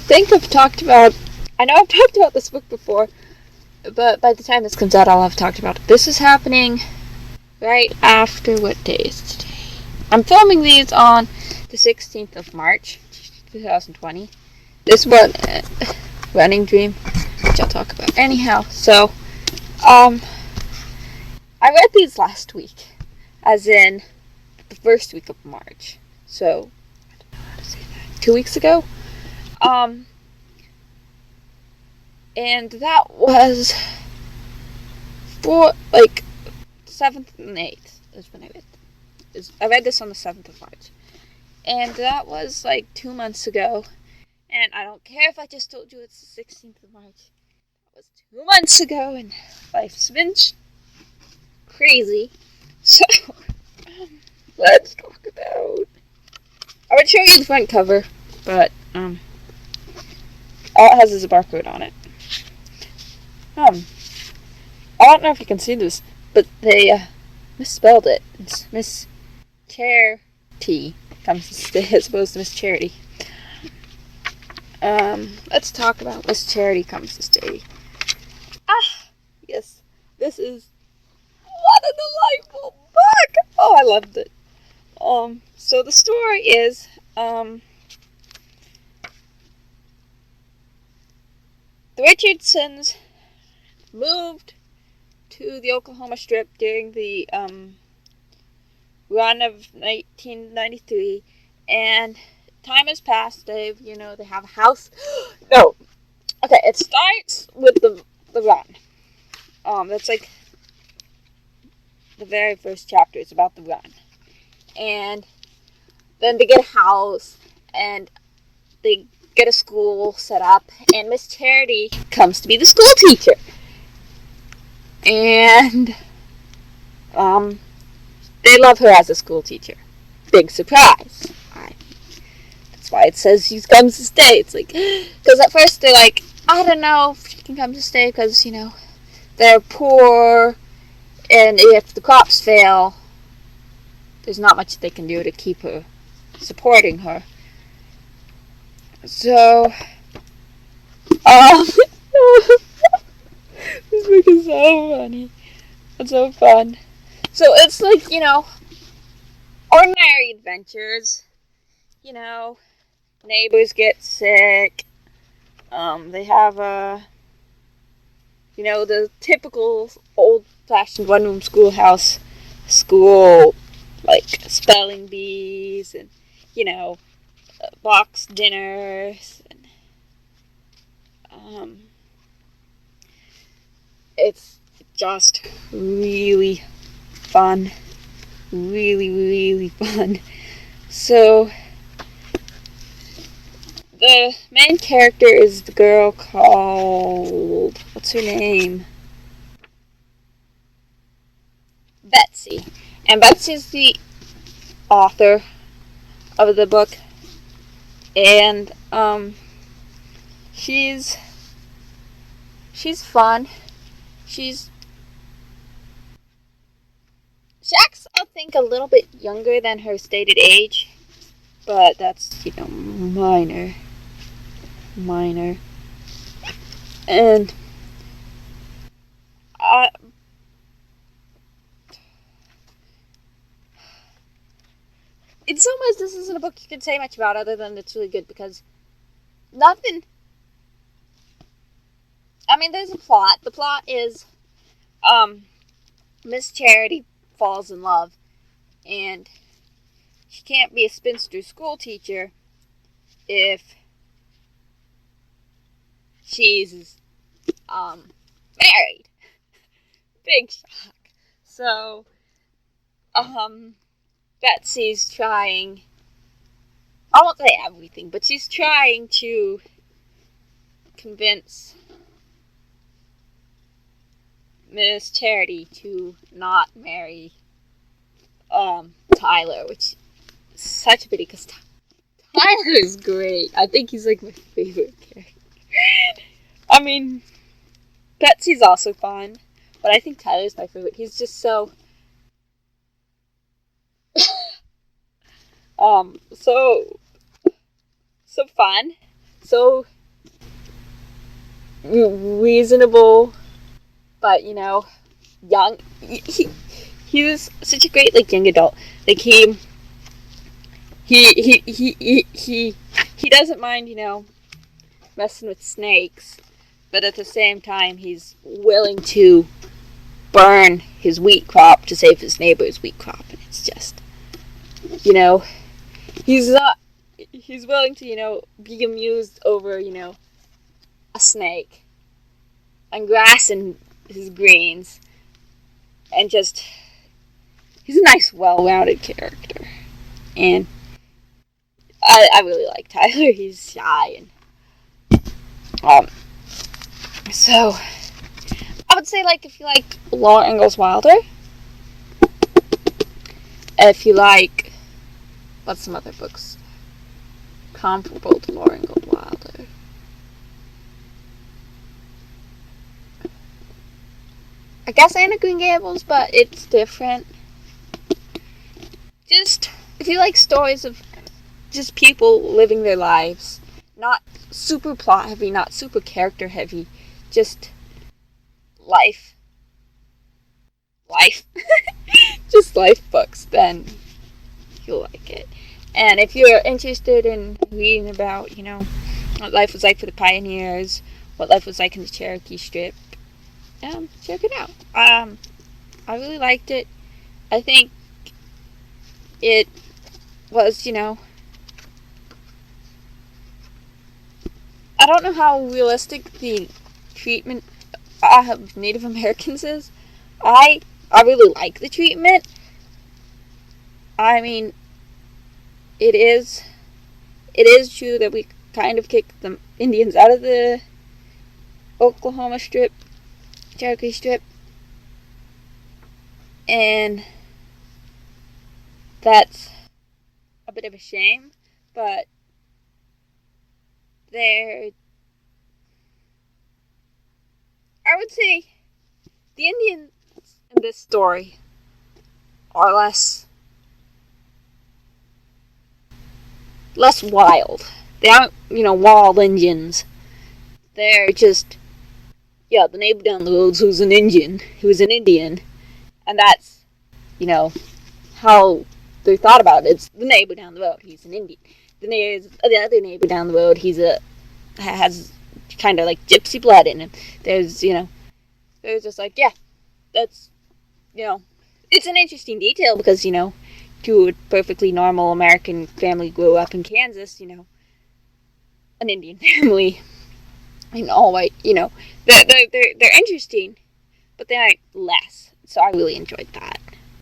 think I've talked about... I know I've talked about this book before, but by the time this comes out, I'll have talked about it. This is happening right after... What day is today? I'm filming these on the 16th of March, 2020. This one, Running Dream, which I'll talk about anyhow. So, I read these last week, as in the first week of March. So, I don't know how to say that. 2 weeks ago? And that was for, 7th and 8th is when I read. I read this on the 7th of March. And that was, 2 months ago. And I don't care if I just told you it's the 16th of March. That was 2 months ago, and life's been crazy. So, let's talk about... I would show you the front cover, but, all it has is a barcode on it. I don't know if you can see this, but they, misspelled it. It's Miss Charity comes to stay as opposed to Miss Charity. Let's talk about Miss Charity Comes to Stay. Yes, this is what a delightful book! Oh, I loved it. So the story is, the Richardsons moved to the Oklahoma Strip during the, run of 1993, and time has passed. They have a house. No. Okay, it starts with the run. That's the very first chapter is about the run. And then they get a house, and they get a school set up, and Miss Charity comes to be the school teacher. And, they love her as a school teacher. Big surprise. That's why it says she comes to stay. It's because at first they're like, I don't know if she can come to stay because, they're poor, and if the crops fail, there's not much they can do to keep her, supporting her. So, this book is so funny. It's so fun. So it's ordinary adventures. Neighbors get sick. They have the typical old-fashioned one-room schoolhouse school, spelling bees and, box dinners. And, it's just really fun. Really, really fun. So, the main character is the girl called... What's her name? Betsy. And Betsy's the author of the book. And, she's fun. She acts, I think, a little bit younger than her stated age. But that's, minor. And, in some ways, this isn't a book you can say much about other than it's really good because nothing... there's a plot. The plot is, Miss Charity falls in love, and she can't be a spinster school teacher if she's, married. Big shock. So, Betsy's trying, I won't say everything, but she's trying to convince Miss Charity to not marry, Tyler, which is such a pity because Tyler is great. I think he's my favorite character. Betsy's also fun, but I think Tyler's my favorite. He's just so so fun, so reasonable, but, young. He was such a great, like, young adult. Like, he doesn't mind, messing with snakes, but at the same time, he's willing to burn his wheat crop to save his neighbor's wheat crop. And it's just, he's willing to, be amused over, a snake and grass and his greens, and just, he's a nice, well-rounded character. And I really like Tyler. He's shy, and so I would say, like, if you like Laura Ingalls Wilder, if you like, what's some other books comparable to Laura Ingalls Wilder? I guess Anne of Green Gables, but it's different. Just, if you like stories of just people living their lives, not super plot heavy, not super character heavy, just life, just life books, then you'll like it. And if you're interested in reading about, what life was like for the pioneers, what life was like in the Cherokee Strip, check it out. I really liked it. I think it was, I don't know how realistic the treatment of Native Americans is. I really like the treatment. I mean, it is true that we kind of kicked the Indians out of the Oklahoma Strip, Cherokee Strip, and that's a bit of a shame, but I would say the Indians in this story are less wild. They aren't, wild Indians. They're just, the neighbor down the road who's an Indian, and that's, how they're thought about it. It's the neighbor down the road, he's an Indian. Then there's the other neighbor down the road, has kind of like gypsy blood in him. There's just like, that's, it's an interesting detail because, to a perfectly normal American family grew up in Kansas, an Indian family, all white, they're interesting, but they aren't less. So I really enjoyed that.